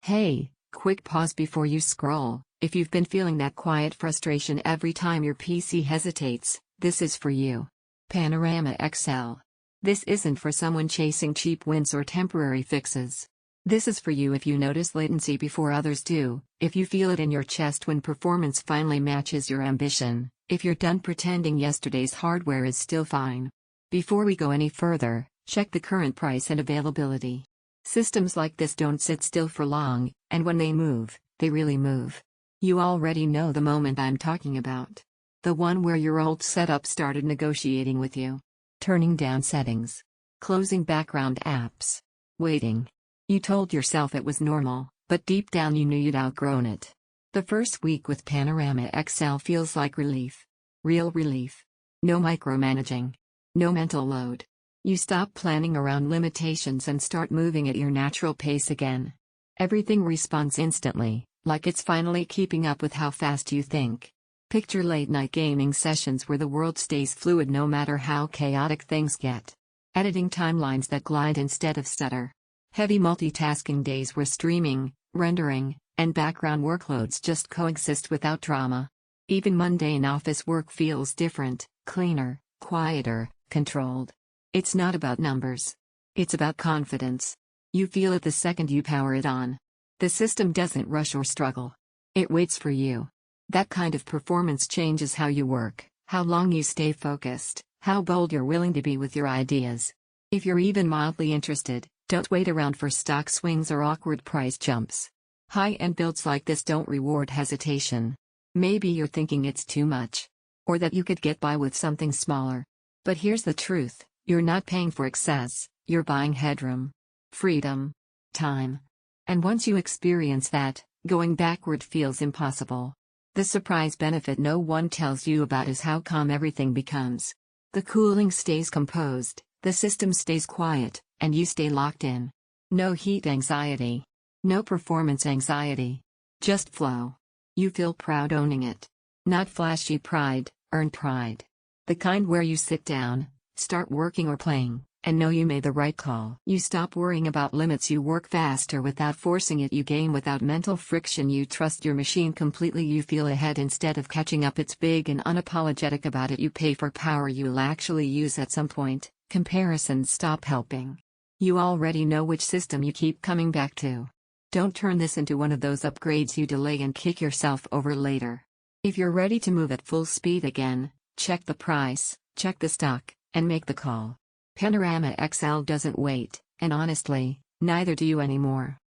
Hey, quick pause before you scroll. If you've been feeling that quiet frustration every time your PC hesitates, this is for you. Panorama XL. This isn't for someone chasing cheap wins or temporary fixes. This is for you if you notice latency before others do, if you feel it in your chest when performance finally matches your ambition, if you're done pretending yesterday's hardware is still fine. Before we go any further, check the current price and availability. Systems like this don't sit still for long, and when they move, they really move. You already know the moment I'm talking about. The one where your old setup started negotiating with you. Turning down settings. Closing background apps. Waiting. You told yourself it was normal, but deep down you knew you'd outgrown it. The first week with Panorama XL feels like relief. Real relief. No micromanaging. No mental load. You stop planning around limitations and start moving at your natural pace again. Everything responds instantly, like it's finally keeping up with how fast you think. Picture late-night gaming sessions where the world stays fluid no matter how chaotic things get. Editing timelines that glide instead of stutter. Heavy multitasking days where streaming, rendering, and background workloads just coexist without drama. Even mundane office work feels different, cleaner, quieter, controlled. It's not about numbers. It's about confidence. You feel it the second you power it on. The system doesn't rush or struggle. It waits for you. That kind of performance changes how you work, how long you stay focused, how bold you're willing to be with your ideas. If you're even mildly interested, don't wait around for stock swings or awkward price jumps. High-end builds like this don't reward hesitation. Maybe you're thinking it's too much. Or that you could get by with something smaller. But here's the truth. You're not paying for excess, you're buying headroom. Freedom. Time. And once you experience that, going backward feels impossible. The surprise benefit no one tells you about is how calm everything becomes. The cooling stays composed, the system stays quiet, and you stay locked in. No heat anxiety. No performance anxiety. Just flow. You feel proud owning it. Not flashy pride, earned pride. The kind where you sit down, start working or playing, and know you made the right call. You stop worrying about limits, you work faster without forcing it, you game without mental friction, you trust your machine completely, you feel ahead instead of catching up, it's big and unapologetic about it, you pay for power you'll actually use at some point, comparisons stop helping. You already know which system you keep coming back to. Don't turn this into one of those upgrades you delay and kick yourself over later. If you're ready to move at full speed again, check the price, check the stock, and make the call. Panorama XL doesn't wait, and honestly, neither do you anymore.